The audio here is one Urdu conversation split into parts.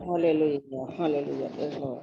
Hallelujah. Hallelujah. Praise Lord.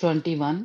21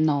9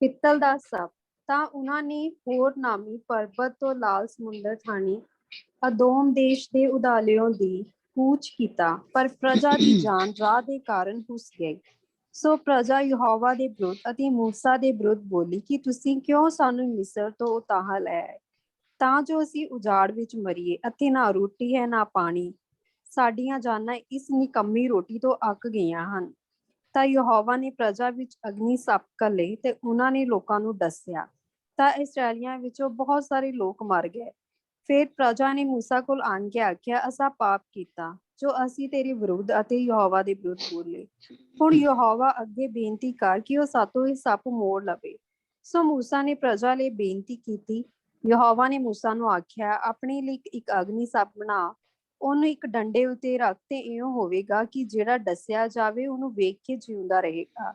ਪਿੱਤਲ ਦਾ ਸੱਪ ਤਾਂ ਉਹਨਾਂ ਨੇ ਹੋਰ ਨਾਮੀ ਪਰਬਤ ਤੋਂ ਲਾਲ ਸਮੁੰਦਰ ਥਾਣੀ ਅਦੋਮ ਦੇਸ਼ ਦੇ ਉਦਾਲਿਓਂ ਦੀ ਕੂਚ ਕੀਤਾ, ਪਰ ਪ੍ਰਜਾ ਦੀ ਜਾਨ ਰਾਹ ਦੇ ਕਾਰਨ ਹੁਸ ਗਈ। ਸੋ ਪ੍ਰਜਾ ਯਹੋਵਾ ਦੇ ਵਿਰੁੱਧ ਅਤੇ ਮੂਸਾ ਦੇ ਵਿਰੁੱਧ ਬੋਲੀ ਕਿ ਤੁਸੀਂ ਕਿਉਂ ਸਾਨੂੰ ਮਿਸਰ ਤੋਂ ਉਤਾਹ ਲੈ ਆਏ, ਤਾਂ ਜੋ ਅਸੀਂ ਉਜਾੜ ਵਿੱਚ ਮਰੀਏ ਅਤੇ ਨਾ ਰੋਟੀ ਹੈ ਨਾ ਪਾਣੀ, ਸਾਡੀਆਂ ਜਾਨਾਂ ਇਸ ਨਿਕੰਮੀ ਰੋਟੀ ਤੋਂ ਅੱਕ ਗਈਆਂ ਹਨ। ਤਾਂ ਯਹੋਵਾ ਨੇ ਪ੍ਰਜਾ ਵਿੱਚ ਅਗਨੀ ਸੱਪ ਘੱਲੇ ਤੇ ਉਹਨਾਂ ਨੇ ਲੋਕਾਂ ਨੂੰ ਡਸਿਆ, ਤਾਂ ਇਸਰਾਏਲੀਆਂ ਵਿੱਚੋਂ ਬਹੁਤ ਸਾਰੇ ਲੋਕ ਮਰ ਗਏ। ਫਿਰ ਪ੍ਰਜਾ ਨੇ ਮੂਸਾ ਕੋਲ ਆਣ ਕੇ ਆਖਿਆ, ਅਸਾਂ ਪਾਪ ਕੀਤਾ ਜੋ ਅਸੀਂ ਤੇਰੇ ਵਿਰੁੱਧ ਅਤੇ ਯਹੋਵਾ ਦੇ ਵਿਰੁੱਧ ਬੋਲੇ। ਹੁਣ ਯਹੋਵਾ ਅੱਗੇ ਬੇਨਤੀ ਕਰ ਕਿ ਉਹ ਸਾਤੋਂ ਇਹ ਸੱਪ ਮੋੜ ਲਵੇ। ਸੋ ਮੂਸਾ ਨੇ ਪ੍ਰਜਾ ਲਈ ਬੇਨਤੀ ਕੀਤੀ। ਯਹੋਵਾ ਨੇ ਮੂਸਾ ਨੂੰ ਆਖਿਆ, ਆਪਣੇ ਲਈ ਇੱਕ ਅਗਨੀ ਸੱਪ ਬਣਾ, ਉਹਨੂੰ ਇੱਕ ਡੰਡੇ ਉੱਤੇ ਰੱਖ ਤੇ ਇਉਂ ਹੋਵੇਗਾ ਕਿ ਜਿਹੜਾ ਡਸਿਆ ਜਾਵੇ ਉਹਨੂੰ ਵੇਖ ਕੇ ਜਿਉਂਦਾ ਰਹੇਗਾ।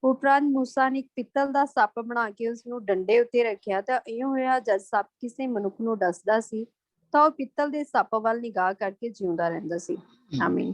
ਉਪਰੰਤ ਮੂਸਾ ਨੇ ਇੱਕ ਪਿੱਤਲ ਦਾ ਸੱਪ ਬਣਾ ਕੇ ਉਸਨੂੰ ਡੰਡੇ ਉੱਤੇ ਰੱਖਿਆ, ਤਾਂ ਇਉਂ ਹੋਇਆ ਜਦ ਸੱਪ ਕਿਸੇ ਮਨੁੱਖ ਨੂੰ ਡਸਦਾ ਸੀ ਤਾਂ ਉਹ ਪਿੱਤਲ ਦੇ ਸੱਪ ਵੱਲ ਨਿਗਾਹ ਕਰਕੇ ਜਿਉਂਦਾ ਰਹਿੰਦਾ ਸੀ। ਆਮੀਨ।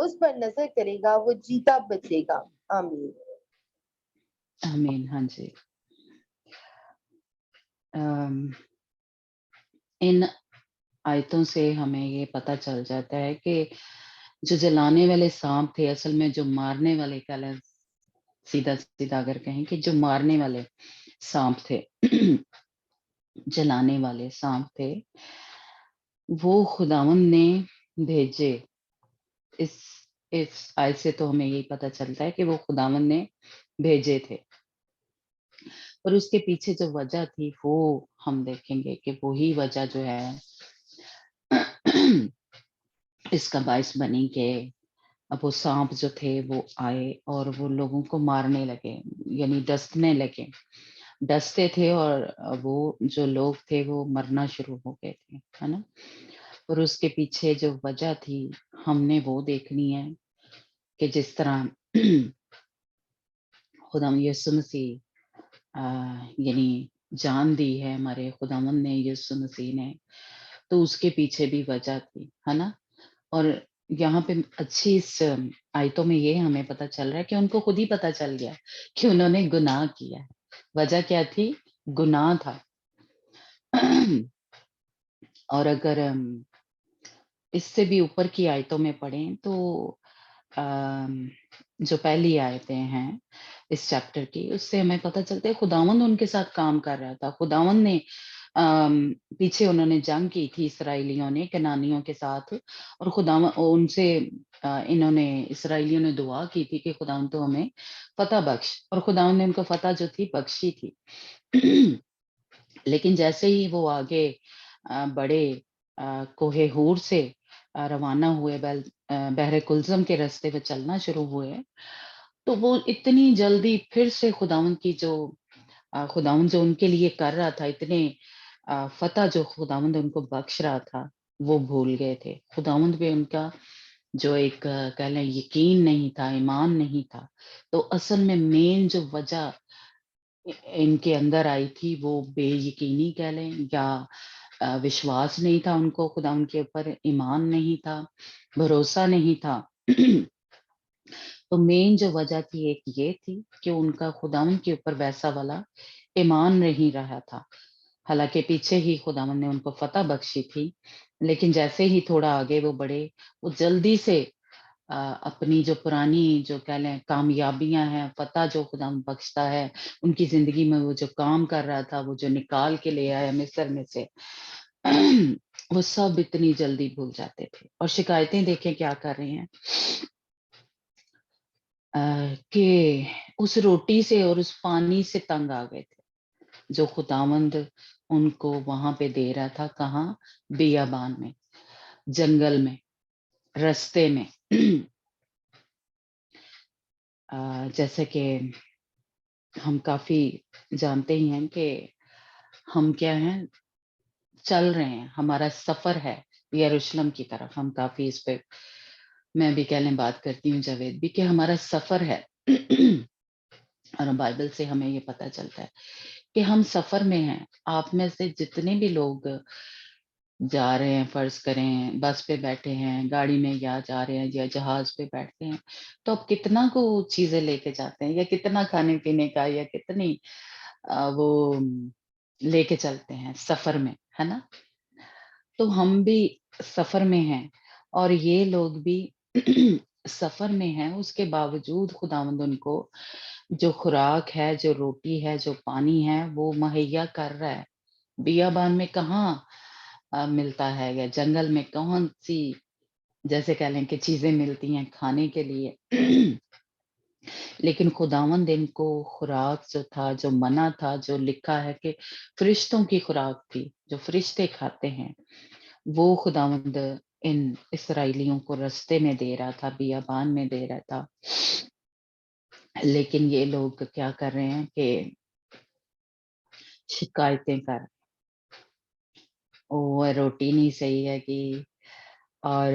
اس پر نظر کرے گا وہ جیتا بچے گا. آمین. آمین. ہاں جی. ان آیتوں سے ہمیں یہ پتہ چل جاتا ہے کہ جو جلانے والے سانپ تھے اصل میں جو مارنے والے سیدھا سیدھا اگر کہیں کہ جو مارنے والے سانپ تھے جلانے والے سانپ تھے وہ خداوند نے بھیجے. اس آیت سے تو ہمیں یہی پتہ چلتا ہے کہ وہ خداوند نے بھیجے تھے. اور اس کے پیچھے جو وجہ تھی وہ ہم دیکھیں گے کہ وہی وجہ جو ہے اس کا باعث بنی کہ اب وہ سانپ جو تھے وہ آئے اور وہ لوگوں کو مارنے لگے، یعنی ڈسنے لگے، ڈستے تھے اور وہ جو لوگ تھے وہ مرنا شروع ہو گئے تھے، ہے نا. اور اس کے پیچھے جو وجہ تھی ہم نے وہ دیکھنی ہے کہ جس طرح خدا یسوع مسیح یعنی جان دی ہے ہمارے خداوند نے یسوع مسیح نے، تو اس کے پیچھے بھی وجہ تھی، ہے نا. اور یہاں پہ اچھی اس آیتوں میں یہ ہمیں پتہ چل رہا ہے کہ ان کو خود ہی پتہ چل گیا کہ انہوں نے گناہ کیا. وجہ کیا تھی؟ گناہ تھا. اور اگر اس سے بھی اوپر کی آیتوں میں پڑھیں تو جو پہلی آیتیں ہیں اس چیپٹر کی، اس سے ہمیں پتہ چلتا ہے خداوند ان کے ساتھ کام کر رہا تھا. خداوند نے پیچھے انہوں نے جنگ کی تھی اسرائیلیوں نے کنانیوں کے ساتھ، اور خداوند ان سے انہوں نے اسرائیلیوں نے دعا کی تھی کہ خداوند تو ہمیں فتح بخش، اور خداوند نے ان کو فتح جو تھی بخشی تھی. لیکن جیسے ہی وہ آگے بڑے کوہ ہور سے روانہ ہوئے، بحر کلزم کے راستے پہ چلنا شروع ہوئے، تو وہ اتنی جلدی پھر سے خداوند کی جو خداوند جو ان کے لیے کر رہا تھا، اتنے فتح جو خداوند ان کو بخش رہا تھا وہ بھول گئے تھے. خداوند پہ ان کا جو ایک کہہ لیں یقین نہیں تھا، ایمان نہیں تھا. تو اصل میں مین جو وجہ ان کے اندر آئی تھی وہ بے یقینی کہہ لیں، یا وشواس نہیں تھا ان کو، خدا ان کے اوپر ایمان نہیں تھا، بھروسہ نہیں تھا. تو مین جو وجہ تھی ایک یہ تھی کہ ان کا خداوند کے اوپر ویسا والا ایمان نہیں رہا تھا. حالانکہ پیچھے ہی خداوند نے ان کو فتح بخشی تھی، لیکن جیسے ہی تھوڑا آگے وہ بڑھے، وہ جلدی سے اپنی جو پرانی جو کہہ لیں کامیابیاں ہیں، فتح جو خدا بخشتا ہے ان کی زندگی میں، وہ جو کام کر رہا تھا، وہ جو نکال کے لے آیا مصر میں سے، وہ سب اتنی جلدی بھول جاتے تھے. اور شکایتیں دیکھیں کیا کر رہے ہیں کہ اس روٹی سے اور اس پانی سے تنگ آ گئے تھے جو خداوند ان کو وہاں پہ دے رہا تھا. کہاں؟ بیابان میں، جنگل میں، رستے میں. جیسے کہ ہم کافی جانتے ہی ہیں کہ ہم کیا ہیں، چل رہے ہیں، ہمارا سفر ہے یروشلم کی طرف. ہم کافی اس پہ میں بھی کہہ لیں بات کرتی ہوں، جاوید بھی، کہ ہمارا سفر ہے. اور بائبل سے ہمیں یہ پتہ چلتا ہے کہ ہم سفر میں ہیں. آپ میں سے جتنے بھی لوگ جا رہے ہیں، فرض کریں بس پہ بیٹھے ہیں، گاڑی میں یا جا رہے ہیں یا جہاز پہ بیٹھتے ہیں، تو آپ کتنا کو چیزیں لے کے جاتے ہیں، یا کتنا کھانے پینے کا، یا کتنی وہ لے کے چلتے ہیں سفر میں، ہے نا. تو ہم بھی سفر میں ہیں، اور یہ لوگ بھی سفر میں ہیں. اس کے باوجود خداوند ان کو جو خوراک ہے، جو روٹی ہے، جو پانی ہے، وہ مہیا کر رہا ہے. بیابان میں کہاں ملتا ہے، یا جنگل میں کون سی جیسے کہہ لیں کہ چیزیں ملتی ہیں کھانے کے لیے. لیکن خداوند ان کو خوراک جو تھا، جو منع تھا، جو لکھا ہے کہ فرشتوں کی خوراک تھی، جو فرشتے کھاتے ہیں، وہ خداوند ان اسرائیلیوں کو رستے میں دے رہا تھا، بیابان میں دے رہا تھا. لیکن یہ لوگ کیا کر رہے ہیں کہ شکایتیں کر، وہ روٹی نہیں صحیح ہے کہ، اور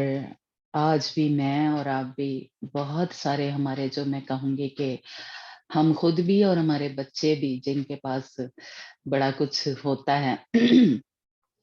آج بھی میں اور آپ بھی بہت سارے ہمارے جو میں کہوں گی کہ ہم خود بھی اور ہمارے بچے بھی جن کے پاس بڑا کچھ ہوتا ہے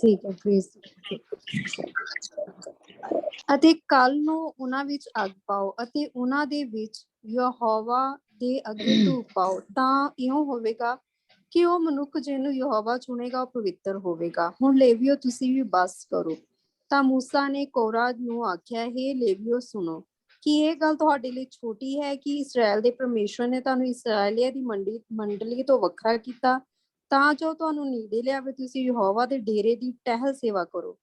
ਠੀਕ ਹੈ ਪ੍ਰੀਜ਼ ਅਤੇ ਕੱਲ ਨੂੰ ਉਹਨਾਂ ਵਿੱਚ ਅੱਗ ਪਾਓ ਅਤੇ ਉਹਨਾਂ ਦੇ ਵਿੱਚ ਯਹੋਵਾ ਦੇ ਅੱਗੇ ਧੂਪ ਪਾਓ ਤਾਂ ਇਉਂ ਹੋਵੇਗਾ ਕਿ ਉਹ ਮਨੁੱਖ ਜਿਹਨੂੰ ਯਹੋਵਾ ਚੁਣੇਗਾ ਉਹ ਪਵਿੱਤਰ ਹੋਵੇਗਾ। ਹੁਣ ਲੇਵੀਓ ਤੁਸੀਂ ਵੀ ਬਸ ਕਰੋ। ਤਾਂ ਮੂਸਾ ਨੇ ਕੋਰਾ ਨੂੰ ਆਖਿਆ, ਹੇ ਲੇਵੀਓ ਸੁਣੋ, ਕੀ ਇਹ ਗੱਲ ਤੁਹਾਡੇ ਲਈ ਛੋਟੀ ਹੈ ਕਿ ਇਸਰਾਏਲ ਦੇ ਪਰਮੇਸ਼ਵਰ ਨੇ ਤੁਹਾਨੂੰ ਇਸਰਾਏਲੀਆਂ ਦੀ ਮੰਡਲੀ ਤੋਂ ਵੱਖਰਾ ਕੀਤਾ ਤਾਂ ਜੋ ਤੁਹਾਨੂੰ ਨੇੜੇ ਲਿਆਵੇ, ਤੁਸੀਂ ਯਹੋਵਾ ਦੇ ਡੇਰੇ ਦੀ ਟਹਿਲ ਸੇਵਾ ਕਰੋ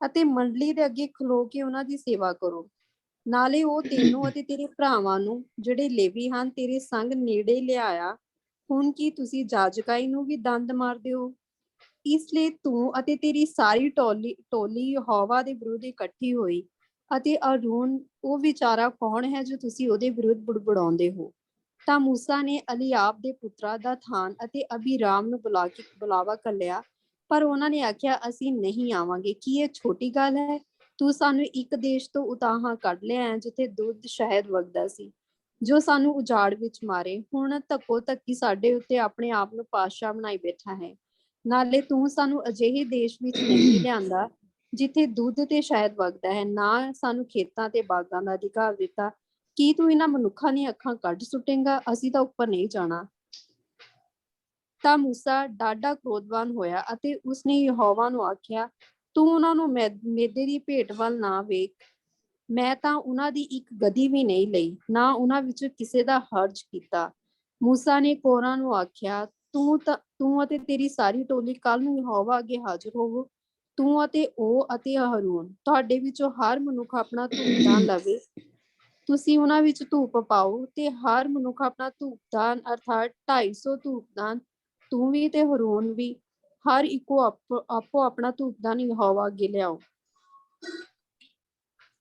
ਅਤੇ ਮੰਡਲੀ ਦੇ ਅੱਗੇ ਖਲੋ ਕੇ ਉਹਨਾਂ ਦੀ ਸੇਵਾ ਕਰੋ। ਨਾਲੇ ਉਹ ਤੈਨੂੰ ਅਤੇ ਤੇਰੇ ਭਰਾਵਾਂ ਨੂੰ ਜਿਹੜੇ ਲੇਵੀ ਹਨ ਤੇਰੇ ਸੰਗ ਨੇੜੇ ਲਿਆਇਆ। ਹੁਣ ਕੀ ਤੁਸੀਂ ਜਾਜਕਾਈ ਨੂੰ ਵੀ ਦੰਦ ਮਾਰਦੇ ਹੋ? ਇਸ ਲਈ ਤੂੰ ਅਤੇ ਤੇਰੀ ਸਾਰੀ ਟੋਲੀ ਯਹੋਵਾ ਦੇ ਵਿਰੁੱਧ ਇਕੱਠੀ ਹੋਈ ਅਤੇ ਅਰੂਨ ਉਹ ਵਿਚਾਰਾ ਕੌਣ ਹੈ ਜੋ ਤੁਸੀਂ ਉਹਦੇ ਵਿਰੁੱਧ ਬੁੜਬੁੜਾਉਂਦੇ ਹੋ? ਤਾਂ ਮੂਸਾ ਨੇ ਅਲੀਆਬ ਦੇ ਪੁੱਤਰਾਂ ਦਾਥਾਨ ਅਤੇ ਅਬੀਰਾਮ ਨੂੰ ਬੁਲਾਵਾ ਘੱਲਿਆ, ਪਰ ਉਹਨਾਂ ਨੇ ਆਖਿਆ ਅਸੀਂ ਨਹੀਂ ਆਵਾਂਗੇ। ਕੀ ਇਹ ਛੋਟੀ ਗੱਲ ਹੈ? ਤੂੰ ਸਾਨੂੰ ਇੱਕ ਦੇਸ਼ ਤੋਂ ਉਤਾਹਾਂ ਕੱਢ ਲਿਆ ਜਿੱਥੇ ਦੁੱਧ ਸ਼ਹਿਦ ਵਗਦਾ ਸੀ, ਜੋ ਸਾਨੂੰ ਉਜਾੜ ਵਿੱਚ ਮਾਰੇ। ਹੁਣ ਧੱਕੋ ਧੱਕੀ ਸਾਡੇ ਉੱਤੇ ਆਪਣੇ ਆਪ ਨੂੰ ਪਾਤਸ਼ਾਹ ਬਣਾਈ ਬੈਠਾ ਹੈ। ਨਾਲੇ ਤੂੰ ਸਾਨੂੰ ਅਜਿਹੇ ਦੇਸ਼ ਵਿੱਚ ਨਹੀਂ ਲਿਆਂਦਾ ਜਿੱਥੇ ਦੁੱਧ ਤੇ ਸ਼ਹਿਦ ਵਗਦਾ ਹੈ, ਨਾ ਸਾਨੂੰ ਖੇਤਾਂ ਤੇ ਬਾਗਾਂ ਦਾ ਅਧਿਕਾਰ ਦਿੱਤਾ। ਕੀ ਤੂੰ ਇਹਨਾਂ ਮਨੁੱਖਾਂ ਦੀਆਂ ਅੱਖਾਂ ਕੱਢ ਸੁੱਟੇਂਗਾ? ਅਸੀਂ ਤਾਂ ਉੱਪਰ ਨਹੀਂ ਜਾਣਾ। ਤਾਂ ਮੂਸਾ ਡਾਢਾ ਕ੍ਰੋਧਵਾਨ ਹੋਇਆ ਅਤੇ ਉਸਨੇ ਯਹੋਵਾ ਨੂੰ ਆਖਿਆ, ਤੂੰ ਉਹਨਾਂ ਨੂੰ ਮੇਦੇ ਦੀ ਭੇਟ ਵੱਲ ਨਾ ਵੇਖ। ਮੈਂ ਤਾਂ ਉਹਨਾਂ ਦੀ ਇੱਕ ਗਦੀ ਵੀ ਨਹੀਂ ਲਈ, ਨਾ ਉਹਨਾਂ ਵਿੱਚ ਕਿਸੇ ਦਾ ਹਰਜ ਕੀਤਾ। ਮੂਸਾ ਨੇ ਕੋਰਾਂ ਨੂੰ ਆਖਿਆ, ਤੂੰ ਅਤੇ ਤੇਰੀ ਸਾਰੀ ਟੋਲੀ ਕੱਲ ਨੂੰ ਯਹੋਵਾ ਅੱਗੇ ਹਾਜ਼ਰ ਹੋਵੋ। ਤੂੰ ਅਤੇ ਉਹ ਅਤੇ ਹਰੂਨ, ਤੁਹਾਡੇ ਵਿੱਚੋਂ ਹਰ ਮਨੁੱਖ ਆਪਣਾ ਧੂਪਦਾਨ ਲਵੇ। ਤੁਸੀਂ ਉਹਨਾਂ ਵਿੱਚ ਧੂਪ ਪਾਓ ਤੇ ਹਰ ਮਨੁੱਖ ਆਪਣਾ ਧੂਪਦਾਨ ਅਰਥਾਤ 250 ਧੂਪਦਾਨ, ਤੂੰ ਵੀ ਤੇ ਹਰੂਨ ਵੀ, ਹਰ ਇੱਕੋ ਆਪੋ ਆਪਣਾ ਧੂਪਦਾਨ ਯਹੋਵਾ ਅੱਗੇ ਲਿਆਓ।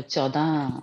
14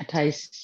28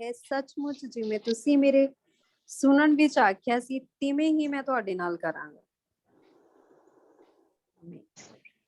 ਹੈ, ਸੱਚਮੁੱਚ ਜਿਵੇਂ ਤੁਸੀਂ ਮੇਰੇ ਸੁਣਨ ਵਿੱਚ ਆਖਿਆ ਸੀ ਤਿਵੇਂ ਹੀ ਮੈਂ ਤੁਹਾਡੇ ਨਾਲ ਕਰਾਂਗਾ।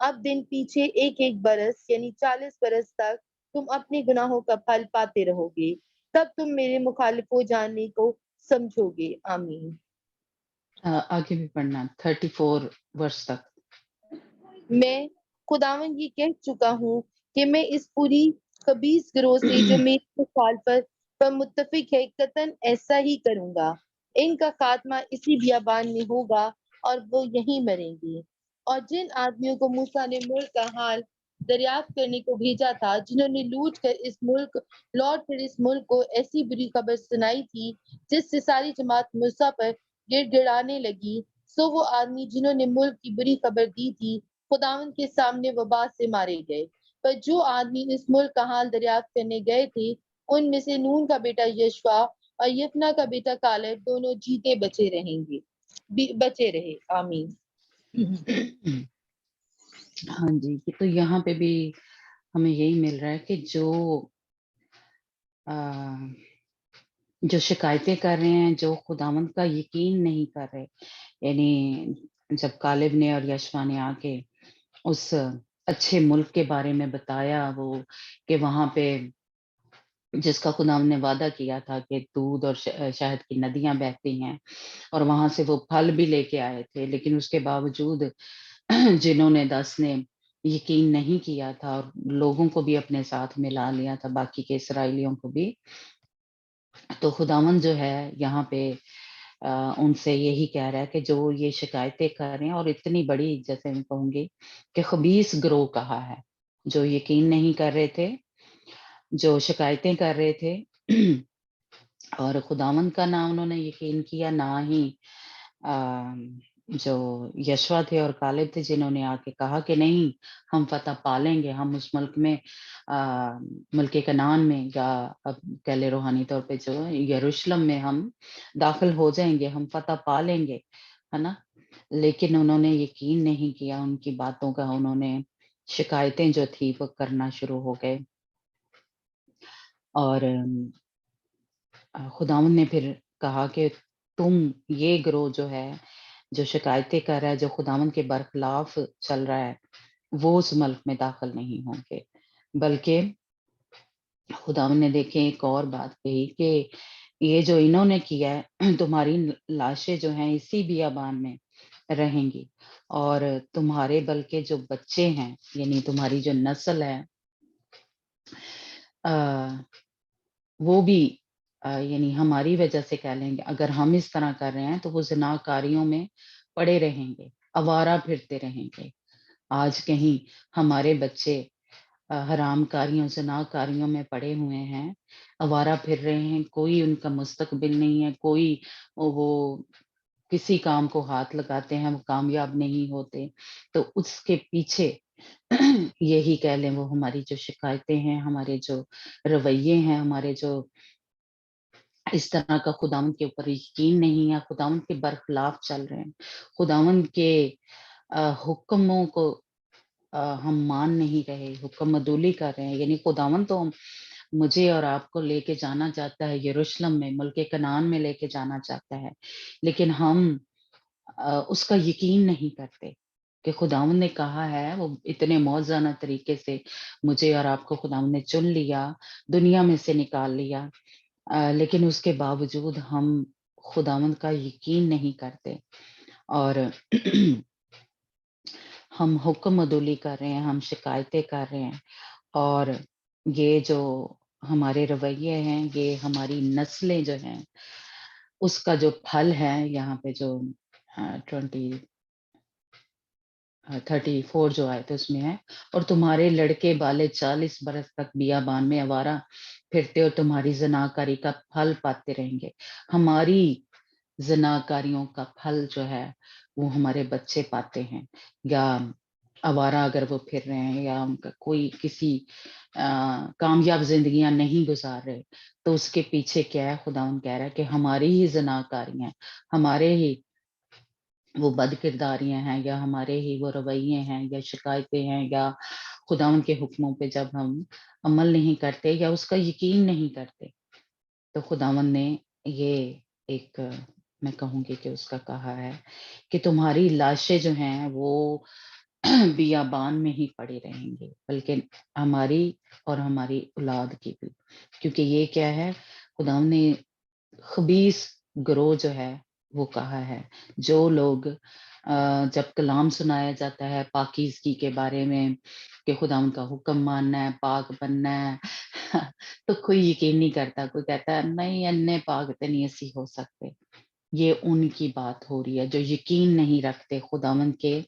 اب دن پیچھے ایک ایک برس یعنی 40 برس تک تم اپنے گناہوں کا پھل پاتے رہو گے، تب تم میرے مخالف ہو جانے کو سمجھو گے۔ آمین۔ آگے بھی پڑھنا 34 ورس تک۔ میں خداوند یہ کہہ چکا ہوں کہ میں اس پوری خبیث گروہ سے جو میری مخالفت پر متفق ہے قطعاً ایسا ہی کروں گا۔ ان کا خاتمہ اسی بیابان میں ہوگا اور وہ یہیں مریں گے۔ اور جن آدمیوں کو موسیٰ نے ملک کا حال دریافت کرنے کو بھیجا تھا، جنہوں نے لوٹ کر اس ملک کو ایسی بری خبر سنائی تھی جس سے ساری جماعت موسیٰ پر گڑ گڑانے لگی، سو وہ آدمی جنہوں نے ملک کی بری خبر دی تھی خداوند کے سامنے وبا سے مارے گئے۔ پر جو آدمی اس ملک کا حال دریافت کرنے گئے تھے ان میں سے نون کا بیٹا یشوا اور یفنا کا بیٹا کالب دونوں جیتے بچے رہے۔ آمین۔ ہاں جی، تو یہاں پہ بھی ہمیں یہی مل رہا ہے کہ جو شکایتیں کر رہے ہیں، جو خداوند کا یقین نہیں کر رہے، یعنی جب کالب نے اور یشوا نے آ کے اس اچھے ملک کے بارے میں بتایا، وہ کہ وہاں پہ جس کا خداوند نے وعدہ کیا تھا کہ دودھ اور شہد کی ندیاں بہتی ہیں، اور وہاں سے وہ پھل بھی لے کے آئے تھے، لیکن اس کے باوجود جنہوں نے 10 نے یقین نہیں کیا تھا اور لوگوں کو بھی اپنے ساتھ ملا لیا تھا، باقی کے اسرائیلیوں کو بھی، تو خداوند جو ہے یہاں پہ ان سے یہی کہہ رہا ہے کہ جو یہ شکایتیں کر رہے ہیں، اور اتنی بڑی جیسے میں کہوں گی کہ خبیث گروہ کہا ہے، جو یقین نہیں کر رہے تھے، جو شکایتیں کر رہے تھے اور خداوند کا نہ انہوں نے یقین کیا، نہ ہی جو یشوا تھے اور کالب تھے جنہوں نے آ کے کہا کہ نہیں ہم فتح پالیں گے، ہم اس ملک میں ملک کنعان میں، یا اب کہہ لے روحانی طور پہ جو یروشلم میں ہم داخل ہو جائیں گے، ہم فتح پا لیں گے، ہے نا، لیکن انہوں نے یقین نہیں کیا ان کی باتوں کا، انہوں نے شکایتیں جو تھی وہ کرنا شروع ہو گئے، اور خداوند نے پھر کہا کہ تم یہ گروہ جو ہے جو شکایتیں کر رہا ہے، جو خداوند کے برخلاف چل رہا ہے، وہ اس ملک میں داخل نہیں ہوں گے، بلکہ خداوند نے دیکھیں ایک اور بات کہی کہ یہ جو انہوں نے کیا ہے، تمہاری لاشیں جو ہیں اسی بیابان میں رہیں گی، اور تمہارے بلکہ جو بچے ہیں، یعنی تمہاری جو نسل ہے، وہ بھی یعنی ہماری وجہ سے کہہ لیں گے، اگر ہم اس طرح کر رہے ہیں تو وہ زناکاریوں میں پڑے رہیں گے، آوارہ پھرتے رہیں گے۔ آج کہیں ہمارے بچے حرام کاریوں زناکاریوں میں پڑے ہوئے ہیں، آوارہ پھر رہے ہیں، کوئی ان کا مستقبل نہیں ہے، کوئی وہ کسی کام کو ہاتھ لگاتے ہیں وہ کامیاب نہیں ہوتے، تو اس کے پیچھے یہی کہہ لیں وہ ہماری جو شکایتیں ہیں، ہمارے جو رویے ہیں، ہمارے جو اس طرح کا خداوند کے اوپر یقین نہیں ہے، خداوند کے برخلاف چل رہے ہیں، خداوند کے حکموں کو ہم مان نہیں رہے، حکم عدولی کر رہے ہیں، یعنی خداوند تو مجھے اور آپ کو لے کے جانا چاہتا ہے یروشلم میں، ملک کنعان میں لے کے جانا چاہتا ہے، لیکن ہم اس کا یقین نہیں کرتے کہ خداوند نے کہا ہے، وہ اتنے موزانہ طریقے سے مجھے اور آپ کو خداوند نے چن لیا، دنیا میں سے نکال لیا، لیکن اس کے باوجود ہم خداوند کا یقین نہیں کرتے، اور ہم حکم عدولی کر رہے ہیں، ہم شکایتیں کر رہے ہیں، اور یہ جو ہمارے رویے ہیں، یہ ہماری نسلیں جو ہیں، اس کا جو پھل ہے یہاں پہ جو 34 جو آئے تھے اس میں ہے، اور تمہارے لڑکے بالے 40 برس تک بیابان میں آوارہ پھرتے اور تمہاری زناکاری کا پھل پاتے رہیں گے۔ ہماری زناکاریوں کا پھل جو ہے وہ ہمارے بچے پاتے ہیں، یا آوارہ اگر وہ پھر رہے ہیں، یا ان کا کوئی کسی کامیاب زندگیاں نہیں گزار رہے، تو اس کے پیچھے کیا ہے؟ خداوند کہہ رہا ہے کہ ہماری ہی زناکاریاں، ہمارے ہی وہ بد کرداریاں ہیں، یا ہمارے ہی وہ رویے ہیں، یا شکایتیں ہیں، یا خداوند کے حکموں پہ جب ہم عمل نہیں کرتے یا اس کا یقین نہیں کرتے، تو خداوند نے یہ ایک میں کہوں گی کہ اس کا کہا ہے کہ تمہاری لاشیں جو ہیں وہ بیابان میں ہی پڑے رہیں گے، بلکہ ہماری اور ہماری اولاد کی بھی، کیونکہ یہ کیا ہے، خدا نے خبیث گروہ جو ہے وہ کہا ہے، جو لوگ جب کلام سنایا جاتا ہے پاکیزگی کے بارے میں کہ خدا ان کا حکم ماننا ہے، پاک بننا ہے تو کوئی یقین نہیں کرتا، کوئی کہتا ہے نہیں انے پاک تے نہیں اسی ہو سکتے۔ یہ ان کی بات ہو رہی ہے جو یقین نہیں رکھتے خداوند کے۔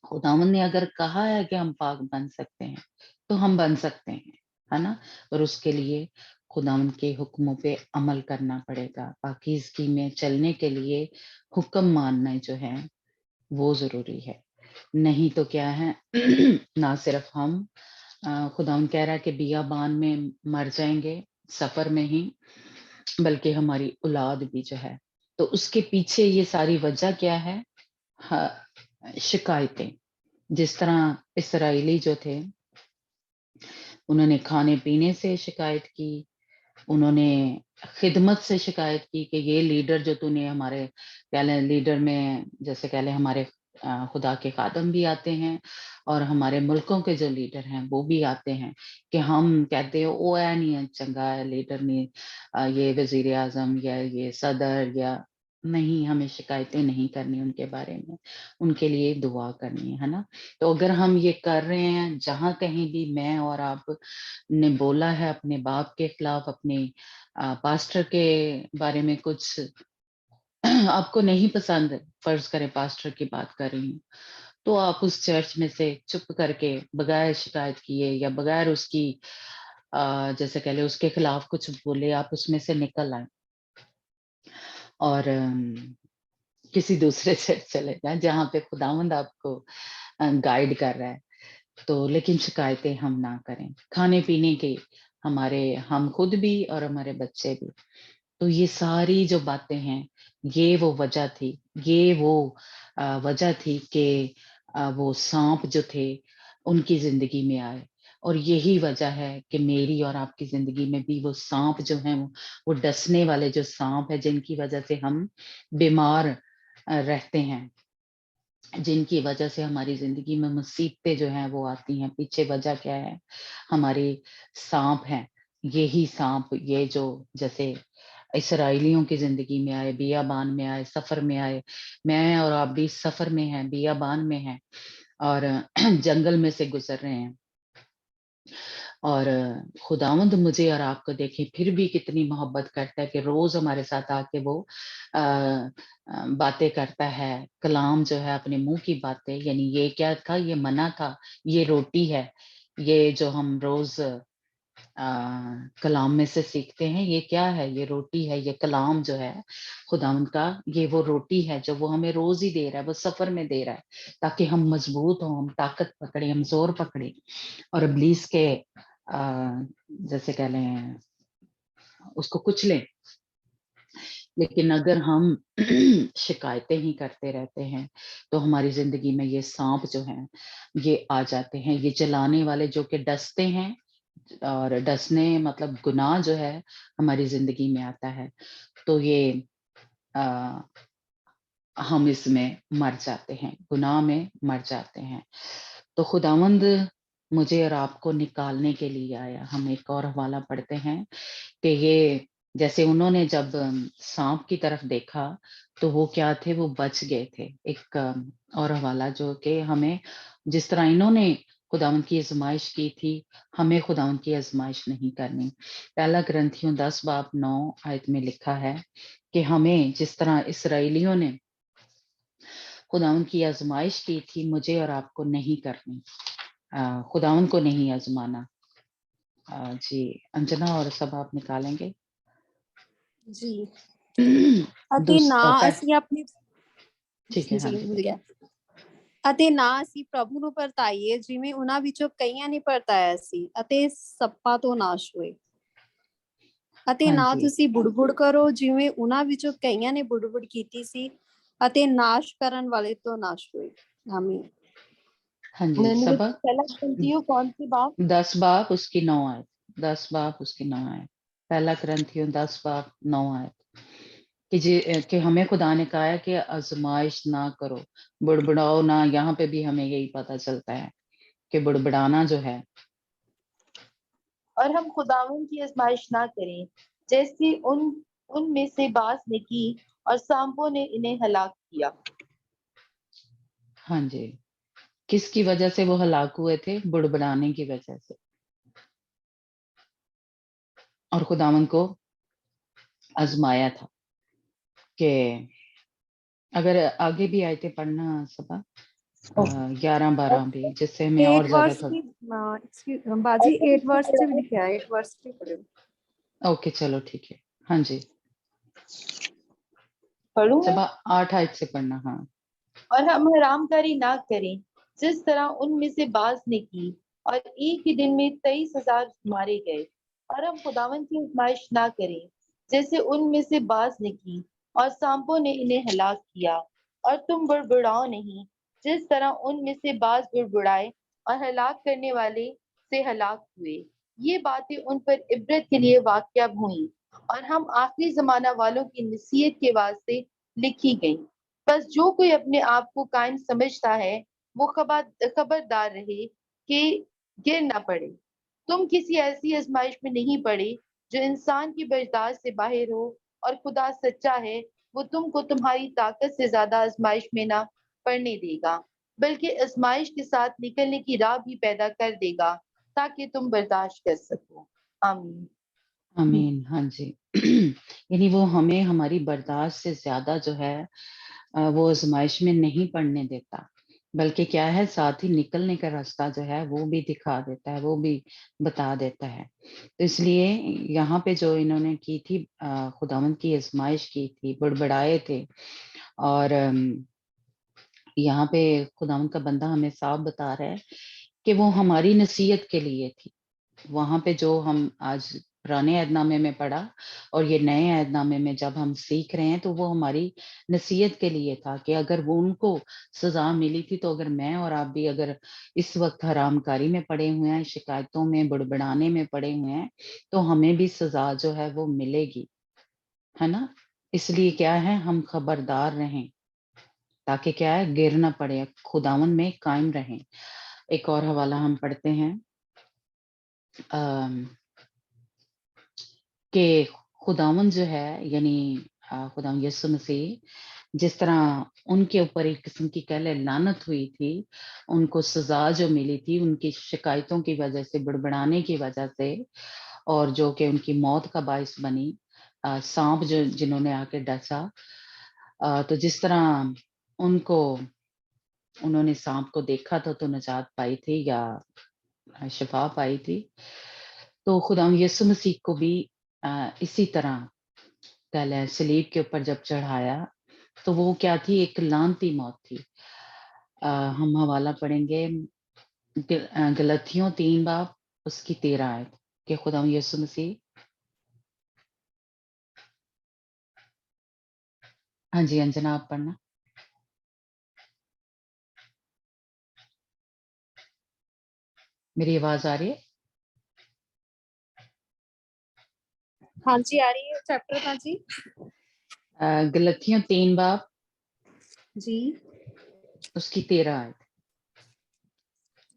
خداوند نے اگر کہا ہے کہ ہم پاک بن سکتے ہیں تو ہم بن سکتے ہیں، ہے نا، اور اس کے لیے خداوند کے حکموں پہ عمل کرنا پڑے گا۔ پاکیزگی میں چلنے کے لیے حکم ماننا جو ہے وہ ضروری ہے، نہیں تو کیا ہے نہ صرف ہم خداوند کہہ رہا ہے کہ بیابان میں مر جائیں گے سفر میں ہی، بلکہ ہماری اولاد بھی جو ہے۔ تو اس کے پیچھے یہ ساری وجہ کیا ہے؟ شکایتیں، جس طرح اسرائیلی جو تھے انہوں نے کھانے پینے سے شکایت کی، انہوں نے خدمت سے شکایت کی کہ یہ لیڈر جو تو نے ہمارے کہہ لیں لیڈر میں جیسے کہہ لیں ہمارے خدا کے خادم بھی آتے ہیں اور ہمارے ملکوں کے جو لیڈر ہیں وہ بھی آتے ہیں کہ ہم کہتے ہیں او ہے نہیں ہے چنگا ہے لیڈر نہیں، یہ وزیر اعظم یا یہ صدر یا نہیں، ہمیں شکایتیں نہیں کرنی ان کے بارے میں، ان کے لیے دعا کرنی ہے نا۔ تو اگر ہم یہ کر رہے ہیں، جہاں کہیں بھی میں اور آپ نے بولا ہے اپنے باپ کے خلاف، اپنے پاسٹر کے بارے میں کچھ آپ کو نہیں پسند، فرض کریں پاسٹر کی بات کر رہی ہوں، تو آپ اس چرچ میں سے چپ کر کے بغیر شکایت کیے یا بغیر اس کی جیسے کہہ لے اس کے خلاف کچھ بولے، آپ اس میں سے نکل آئیں اور کسی دوسرے چرچ چلے جائیں جہاں پہ خداوند آپ کو گائیڈ کر رہا ہے۔ تو لیکن شکایتیں ہم نہ کریں، کھانے پینے کے ہم خود بھی اور ہمارے بچے بھی۔ تو یہ ساری جو باتیں ہیں یہ وہ وجہ تھی، یہ وہ وجہ تھی کہ وہ سانپ جو تھے ان کی زندگی میں آئے، اور یہی وجہ ہے کہ میری اور آپ کی زندگی میں بھی وہ سانپ جو ہیں وہ ڈسنے والے جو سانپ ہے جن کی وجہ سے ہم بیمار رہتے ہیں، جن کی وجہ سے ہماری زندگی میں مصیبتیں جو ہیں وہ آتی ہیں، پیچھے وجہ کیا ہے؟ ہماری سانپ ہیں، یہی سانپ یہ جو جیسے اسرائیلیوں کی زندگی میں آئے، بیابان میں آئے، سفر میں آئے، میں اور آپ بھی سفر میں ہیں، بیابان میں ہیں اور جنگل میں سے گزر رہے ہیں، اور خداوند مجھے اور آپ کو دیکھیں پھر بھی کتنی محبت کرتا ہے کہ روز ہمارے ساتھ آ کے وہ باتیں کرتا ہے، کلام جو ہے اپنے منہ کی باتیں، یعنی یہ کیا تھا؟ یہ منع تھا، یہ روٹی ہے، یہ جو ہم روز کلام میں سے سیکھتے ہیں، یہ کیا ہے؟ یہ روٹی ہے، یہ کلام جو ہے خداوند کا، یہ وہ روٹی ہے جو وہ ہمیں روز ہی دے رہا ہے، وہ سفر میں دے رہا ہے تاکہ ہم مضبوط ہوں، ہم طاقت پکڑیں، ہم زور پکڑیں اور ابلیس کے جیسے کہہ لیں اس کو کچھ لیں۔ لیکن اگر ہم شکایتیں ہی کرتے رہتے ہیں تو ہماری زندگی میں یہ سانپ جو ہیں یہ آ جاتے ہیں، یہ چلانے والے جو کہ ڈستے ہیں، اور ڈسنے مطلب گناہ جو ہے ہماری زندگی میں آتا ہے تو یہ ہم اس میں مر جاتے ہیں، گناہ میں مر جاتے ہیں۔ تو خداوند مجھے اور آپ کو نکالنے کے لیے آیا۔ ہم ایک اور حوالہ پڑھتے ہیں کہ یہ جیسے انہوں نے جب سانپ کی طرف دیکھا تو وہ کیا تھے؟ وہ بچ گئے تھے۔ ایک اور حوالہ جو کہ ہمیں جس طرح انہوں نے خداوند کی آزمائش کی تھی، ہمیں خداوند کی آزمائش نہیں کرنی۔ پہلا کرنتھیوں 10:9 میں لکھا ہے کہ ہمیں جس طرح اسرائیلیوں نے خداوند کی آزمائش کی تھی مجھے اور آپ کو نہیں کرنی، خداوند کو نہیں آزمانا۔ جی انجنا اور سب آپ نکالیں گے؟ جی ਅਤੇ ਨਾ ਅਸੀਂ ਆਪਣੇ ٹھیک ہے، ہاں ਜੀ جی ਮਿਲ ਗਿਆ ਅਤੇ ਨਾ ਅਸੀਂ ਪ੍ਰਭੂ ਨੂੰ ਪਰਤਾਈਏ ਜਿਵੇਂ ਉਹਨਾਂ ਵਿੱਚੋਂ ਕਈਆਂ ਨੇ ਪਰਤਾਇਆ ਸੀ ਅਤੇ ਸੱਪਾਂ ਤੋਂ ਨਾਸ਼ ਹੋਏ, ਅਤੇ ہاں ਨਾ جی ਤੁਸੀਂ ਬੁੜਬੁੜ ਕਰੋ ਜਿਵੇਂ ਉਹਨਾਂ ਵਿੱਚੋਂ ਕਈਆਂ ਨੇ ਬੁੜਬੁੜ ਕੀਤੀ ਸੀ ਅਤੇ ਨਾਸ਼ ਕਰਨ ਵਾਲੇ ਤੋਂ ਨਾਸ਼ ਹੋਏ। ਆਮੀਨ। ہاں جی سبا پہلا کرنتھیوں کون سی بات؟ 10 باب اس کی 9 آیت، 10 باب اس کی 9 آیت، پہلا کرنتھیوں 10 باب 9 آیت کہ ہمیں خدا نے کہا ہے کہ آزمائش نہ کرو، بڑبڑاؤ نہ. یہاں پہ بھی ہمیں یہی پتا چلتا ہے کہ بڑبڑانا جو ہے. اور ہم خداوند کی آزمائش نہ کریں جیسے ان میں سے بعض نے کی اور سانپوں نے انہیں ہلاک کیا. ہاں جی، کس کی وجہ سے وہ ہلاک ہوئے تھے؟ بڑبڑانے کی وجہ سے. اور خداوند کو آزمایا تھا. کہ اگر آگے بھی آئے تھے پڑھنا صبح 11-12 بھی، جس سے ہمیں اور 8 زیادہ ورس کی باجی 8 ورس سے بھی لکھا ہے. 8 ورس سے پڑھو. اوکے چلو ٹھیک ہے. ہاں جی، پڑھوں میں؟ صبح 8 آیت سے پڑھنا. ہاں. اور ہم حرام کاری نہ کریں جس طرح ان میں سے بعض نے کی اور ایک ہی دن میں 23,000 مارے گئے. اور ہم خداوند کی آزمائش نہ کریں جیسے ان میں سے بعض نے کی اور سانپوں نے انہیں ہلاک کیا. اور تم بڑبڑاؤ نہیں جس طرح ان میں سے بعض بڑبڑائے اور ہلاک کرنے والے سے ہلاک ہوئے. یہ باتیں ان پر عبرت کے لیے واقع ہوئیں اور ہم آخری زمانہ والوں کی نصیحت کے واسطے لکھی گئیں. بس جو کوئی اپنے آپ کو قائم سمجھتا ہے وہ خبردار رہے کہ گر نہ پڑے. تم کسی ایسی آزمائش میں نہیں پڑے جو انسان کی برداشت سے باہر ہو، اور خدا سچا ہے، وہ تم کو تمہاری طاقت سے زیادہ آزمائش میں نہ پڑنے دے گا، بلکہ آزمائش کے ساتھ نکلنے کی راہ بھی پیدا کر دے گا تاکہ تم برداشت کر سکو. آمین. آمین. ہاں جی. یعنی وہ ہمیں ہماری برداشت سے زیادہ جو ہے وہ آزمائش میں نہیں پڑنے دیتا، بلکہ کیا ہے ساتھ ہی نکلنے کا راستہ جو ہے وہ بھی دکھا دیتا ہے، وہ بھی بتا دیتا ہے. تو اس لیے یہاں پہ جو انہوں نے کی تھی خداوند کی آزمائش کی تھی، بڑبڑائے تھے. اور یہاں پہ خداوند کا بندہ ہمیں صاف بتا رہا ہے کہ وہ ہماری نصیحت کے لیے تھی. وہاں پہ جو ہم آج پرانے عہد نامے میں پڑھا اور یہ نئے عہد نامے میں جب ہم سیکھ رہے ہیں تو وہ ہماری نصیحت کے لیے تھا کہ اگر وہ ان کو سزا ملی تھی تو اگر میں اور آپ بھی اگر اس وقت حرام کاری میں پڑے ہوئے ہیں، شکایتوں میں، بڑبڑانے میں پڑے ہوئے ہیں، تو ہمیں بھی سزا جو ہے وہ ملے گی، ہے نا. اس لیے کیا ہے ہم خبردار رہیں تاکہ کیا ہے گر نہ پڑے، خداوند میں قائم رہیں. ایک اور حوالہ ہم پڑھتے ہیں کہ خداوند جو ہے یعنی خداوند یسوع مسیح جس طرح ان کے اوپر ایک قسم کی کہہ لے لعنت ہوئی تھی، ان کو سزا جو ملی تھی ان کی شکایتوں کی وجہ سے، بڑبڑانے کی وجہ سے، اور جو کہ ان کی موت کا باعث بنی، سانپ جو جنہوں نے آ کے ڈسا. تو جس طرح انہوں نے سانپ کو دیکھا تھا تو نجات پائی تھی یا شفا پائی تھی، تو خدا یسوع مسیح کو بھی اسی طرح پہلے صلیب کے اوپر جب چڑھایا تو وہ کیا تھی؟ ایک لعنتی موت تھی. ہم حوالہ پڑھیں گے گلتیوں 3 باب اس کی 13 آیت کہ خدا یسوع مسیح. ہاں جی انجنا آپ پڑھنا. میری آواز آ رہی ہے؟ ہاں جی آ رہی ہے. چیپٹر تھا جی گلتیوں 3 باب جی اس کی 13 آیت.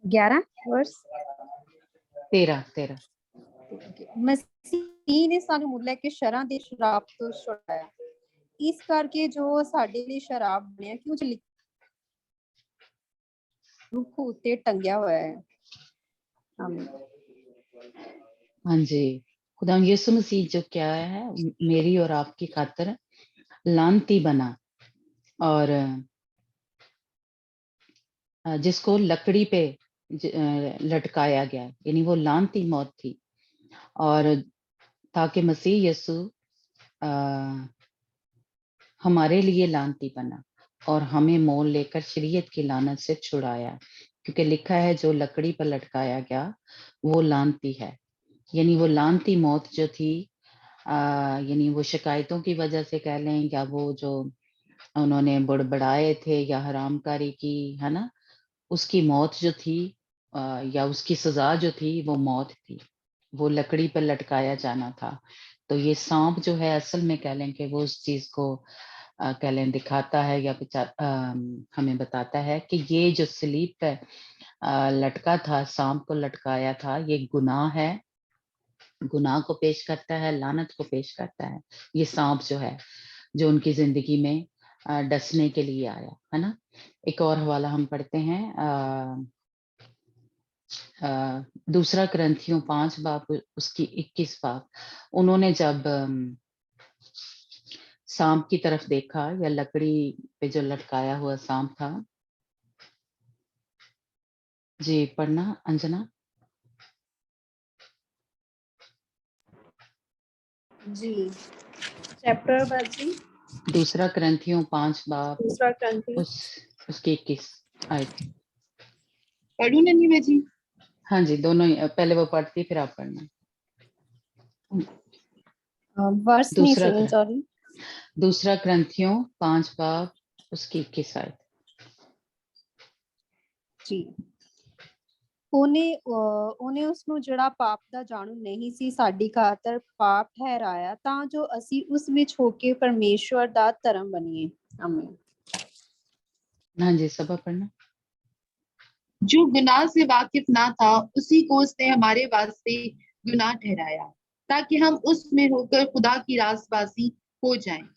11 ورس. 13 ਮਸੀਹ ਨੇ ਸਾਨੂੰ ਮੁੱਲ ਲੈ ਕੇ ਸ਼ਰਾਂ ਦੀ ਸ਼ਰਾਬ ਤੋਂ ਛੁਡਾਇਆ, ਇਸ ਕਰਕੇ ਜੋ ਸਾਡੇ ਲਈ ਸ਼ਰਾਬ ਬਣਿਆ ਕਿਉਂ ਰੁੱਖ ਉੱਤੇ ਟੰਗਿਆ ਹੋਇਆ ਹੈ. ਆਮੀਨ. ہاں جی. خدا یسوع مسیح جو کیا ہے میری اور آپ کی خاطر لعنتی بنا، اور جس کو لکڑی پہ لٹکایا گیا، یعنی وہ لعنتی موت تھی، اور تاکہ مسیح یسوع ہمارے لیے لعنتی بنا اور ہمیں مول لے کر شریعت کی لعنت سے چھڑایا، کیونکہ لکھا ہے جو لکڑی پر لٹکایا گیا وہ لعنتی ہے. یعنی وہ لعنتی موت جو تھی یعنی وہ شکایتوں کی وجہ سے کہہ لیں، یا وہ جو انہوں نے بڑبڑائے تھے یا حرام کاری کی، ہے نا، اس کی موت جو تھی یا اس کی سزا جو تھی وہ موت تھی، وہ لکڑی پر لٹکایا جانا تھا. تو یہ سانپ جو ہے اصل میں کہہ لیں کہ وہ اس چیز کو کہہ لیں دکھاتا ہے یا ہمیں بتاتا ہے کہ یہ جو صلیب پہ لٹکا تھا، سانپ کو لٹکایا تھا، یہ گناہ ہے، گناہ کو پیش کرتا ہے، لعنت کو پیش کرتا ہے. یہ سانپ جو ہے جو ان کی زندگی میں ڈسنے کے لیے آیا ہے نا. ایک اور حوالہ ہم پڑھتے ہیں، دوسرا کرنتھیوں 5 باب اس کی 21 باب. انہوں نے جب سانپ کی طرف دیکھا یا لکڑی پہ جو لٹکایا ہوا سانپ تھا. جی پڑھنا انجنا. جی چیپٹر باجی دوسرا کرنتھیوں 5 باب دوسرا کرنتھی اس کی 21 آیت. پڑھوں ننھی میں جی؟ ہاں جی دونوں ہی، پہلے وہ پڑھتی پھر آپ پڑھنا. ورس نہیں دوسرا سنی، سوری. دوسرا کرنتھیوں 5 باب اس کی 21 آیت. ਜੀ ਉਹਨੇ ਉਸ ਨੂੰ ਜਿਹੜਾ ਪਾਪ ਦਾ ਜਾਣੂ ਨਹੀਂ ਸੀ ਸਾਡੀ ਖਾਤਰ ਪਾਪ ਠਹਿਰਾਇਆ ਤਾਂ ਜੋ ਅਸੀਂ ਉਸ ਵਿੱਚ ਹੋ ਕੇ ਪਰਮੇਸ਼ਵਰ ਦਾ ਧਰਮ ਬਣੀਏ. ਆਮੀਨ. ہاں جی سبا پڑھنا. جو گناہ سے واقف نہ تھا اسی کو اس نے ہمارے واسطے گناہ ٹھہرایا تاکہ ہم اس میں ہو کر خدا کی راست بازی ہو جائیں.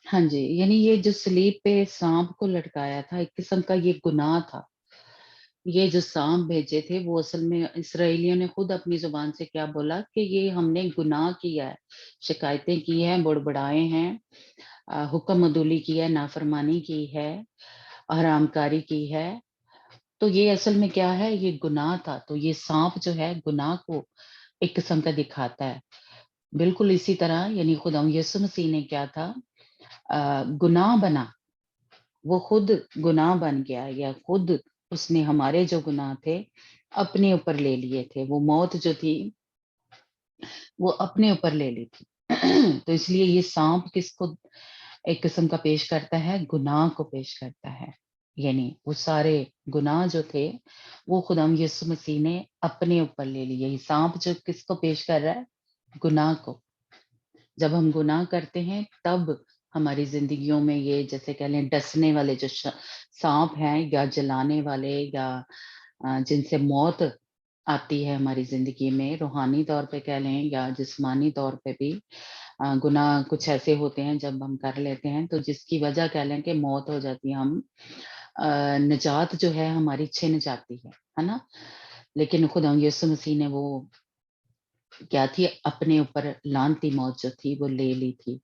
ہاں جی، یعنی یہ جو صلیب پہ سانپ کو لٹکایا تھا ایک قسم کا یہ گناہ تھا. یہ جو سانپ بھیجے تھے وہ اصل میں اسرائیلیوں نے خود اپنی زبان سے کیا بولا کہ یہ ہم نے گناہ کیا ہے، شکایتیں کی ہیں، بڑبڑائے ہیں، حکم عدولی کی ہے، نافرمانی کی ہے، حرام کاری کی ہے. تو یہ اصل میں کیا ہے، یہ گناہ تھا. تو یہ سانپ جو ہے گناہ کو ایک قسم کا دکھاتا ہے. بالکل اسی طرح یعنی خدا یسوع مسیح نے کیا تھا، گناہ بنا، وہ خود گناہ بن گیا یا خود اس نے ہمارے جو گناہ تھے اپنے اوپر لے لیے تھے. وہ موت جو تھی وہ اپنے اوپر لے لی تھی. تو اس لیے یہ سانپ کس کو ایک قسم کا پیش کرتا ہے، گناہ کو پیش کرتا ہے. یعنی وہ سارے گناہ جو تھے وہ خدا یسوع مسیح نے اپنے اوپر لے لیے. یہ سانپ جو کس کو پیش کر رہا ہے، گناہ کو. جب ہم گناہ کرتے ہیں تب ہماری زندگیوں میں یہ جیسے کہہ لیں ڈسنے والے جو سانپ ہیں یا جلانے والے یا جن سے موت آتی ہے ہماری زندگی میں، روحانی طور پہ کہہ لیں یا جسمانی طور پہ بھی گناہ کچھ ایسے ہوتے ہیں جب ہم کر لیتے ہیں تو جس کی وجہ کہہ لیں کہ موت ہو جاتی ہے. ہم نجات جو ہے ہماری چھن جاتی ہے نا. لیکن خدا یسوع مسیح نے وہ کیا تھی، اپنے اوپر لعنتی موت جو تھی وہ لے لی تھی.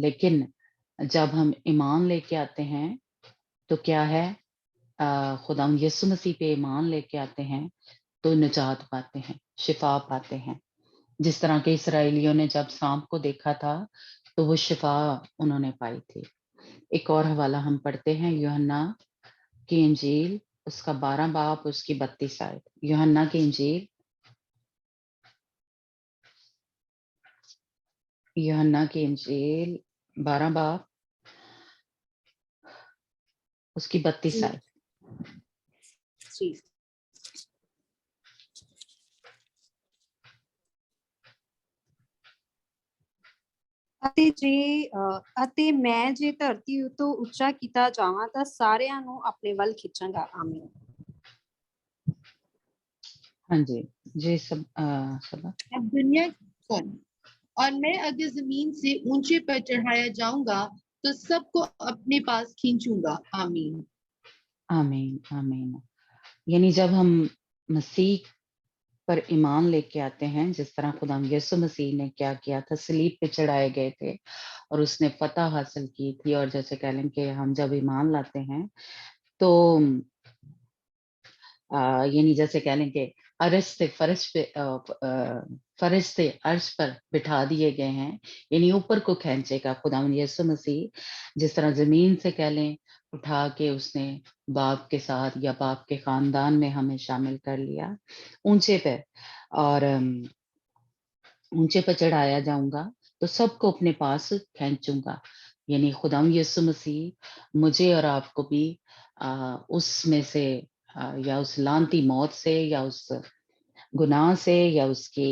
لیکن جب ہم ایمان لے کے آتے ہیں تو کیا ہے، خدا یسوع مسیح پہ ایمان لے کے آتے ہیں تو نجات پاتے ہیں، شفا پاتے ہیں. جس طرح کے اسرائیلیوں نے جب سانپ کو دیکھا تھا تو وہ شفا انہوں نے پائی تھی. ایک اور حوالہ ہم پڑھتے ہیں، یوحنا کی انجیل اس کا 12 باب اس کی 32 آیت. یوحنا کی انجیل، یوحنا کی انجیل 12 باب اس کی 32 آیت. ਜੀ ਅਤੇ ਮੈਂ ਜੇ ਧਰਤੀ ਉਤੋਂ ਉੱਚਾ ਕੀਤਾ ਜਾਵਾਂ ਤਾਂ ਸਾਰਿਆਂ ਨੂੰ ਆਪਣੇ ਵੱਲ ਖਿੱਚਾਂਗਾ. ਆਮੀਨ. ہاں جی جی سبا. اب دنیا کون اور میں اگر زمین سے اونچے پر چڑھایا جاؤں گا تو سب کو اپنے پاس کھینچوں گا. آمین. آمین آمین. یعنی جب ہم مسیح پر ایمان لے کے آتے ہیں، جس طرح خدا یسوع مسیح نے کیا کیا تھا، صلیب پہ چڑھائے گئے تھے اور اس نے فتح حاصل کی تھی. اور جیسے کہہ لیں کہ ہم جب ایمان لاتے ہیں تو یعنی جیسے کہہ لیں کہ عرش سے فرش سے عرش پر بٹھا دیے گئے ہیں، یعنی اوپر کو کھینچے گا خدا یسوع مسیح. جس طرح زمین سے کہہ لیں اٹھا کے اس نے باپ کے ساتھ یا باپ کے خاندان میں ہمیں شامل کر لیا اونچے پہ، اور اونچے پہ چڑھایا جاؤں گا تو سب کو اپنے پاس کھینچوں گا. یعنی خدا یسوع مسیح مجھے اور آپ کو بھی اس میں سے یا اس لعنتی موت سے یا اس گناہ سے یا اس کی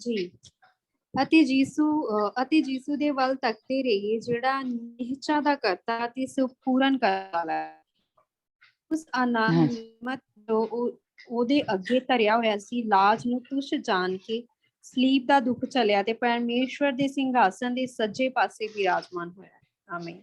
ਜੀ ਅਤੇ ਯੀਸੂ ਦੇ ਵੱਲ ਤੱਕਦੇ ਰਹੀਏ, ਜਿਹੜਾ ਨਿਹਚਾ ਦਾ ਕਰਤਾ ਤੇ ਸੰਪੂਰਨ ਕਰਨ ਵਾਲਾ ਹੈ। ਉਸ ਅਨਾਮਤ ਜੋ ਉਹਦੇ ਅੱਗੇ ਧਰਿਆ ਹੋਇਆ ਸੀ, ਲਾਜ ਨੂੰ ਤੁਛ ਜਾਣ ਕੇ ਸਲੀਬ ਦਾ ਦੁੱਖ ਚਲਿਆ ਤੇ ਪਰਮੇਸ਼ਵਰ ਦੇ ਸਿੰਘਾਸਨ ਦੇ ਸੱਜੇ ਪਾਸੇ ਵਿਰਾਜਮਾਨ ਹੋਇਆ। ਆਮੀਨ।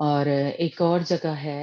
اور ایک اور جگہ ہے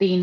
3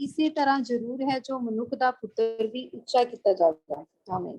ਇਸੇ ਤਰ੍ਹਾਂ ਜ਼ਰੂਰ ਹੈ ਜੋ ਮਨੁੱਖ ਦਾ ਪੁੱਤਰ ਵੀ ਉੱਚਾ ਕੀਤਾ ਜਾਵੇਗਾ ਆਮੀਨ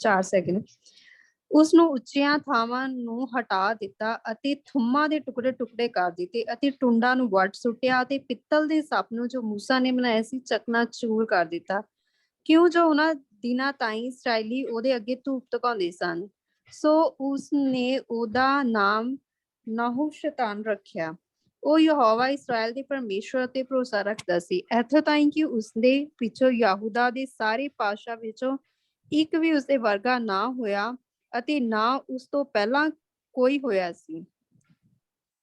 4 ਸੈਕਿੰਡ ਉਸ ਨੂੰ ਉੱਚੀਆਂ ਥਾਵਾਂ ਨੂੰ ਹਟਾ ਦਿੱਤਾ ਅਤੇ ਥੁੰਮਾਂ ਦੇ ਟੁਕੜੇ ਟੁਕੜੇ ਕਰ ਦਿੱਤੇ ਅਤੇ ਟੁੰਡਾਂ ਨੂੰ ਵੱਢ ਸੁੱਟਿਆ ਅਤੇ ਪਿੱਤਲ ਦੇ ਸੱਪ ਨੂੰ ਜੋ ਮੂਸਾ ਨੇ ਬਣਾਇਆ ਸੀ ਚਕਨਾਚੂਰ ਕਰ ਦਿੱਤਾ, ਕਿਉਂ ਜੋ ਉਹਨਾਂ ਦਿਨਾਂ ਤਾਈਂ ਇਸਰਾਏਲੀ ਉਹਦੇ ਅੱਗੇ ਧੂਪ ਧੁਕਾਉਂਦੇ ਸਨ। ਸੋ ਉਸ ਨੇ ਉਹਦਾ ਨਾਮ ਨਹੁਸ਼ਤਾਨ ਰੱਖਿਆ। ਉਹ ਯਹੋਵਾ ਇਸਰਾਏਲ ਦੇ ਪਰਮੇਸ਼ਵਰ ਤੇ ਭਰੋਸਾ ਰੱਖਦਾ ਸੀ, ਇੱਥੋਂ ਤਾਈਂ ਕਿ ਉਸਦੇ ਪਿੱਛੋਂ ਯਹੂਦਾ ਦੇ ਸਾਰੇ ਪਾਤਸ਼ਾਹ ਵਿੱਚੋਂ ਇੱਕ ਵੀ ਉਸਦੇ ਵਰਗਾ ਨਾ ਹੋਇਆ ਅਤੇ ਨਾ ਉਸ ਤੋਂ ਪਹਿਲਾਂ ਕੋਈ ਹੋਇਆ ਸੀ।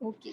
ਓਕੇ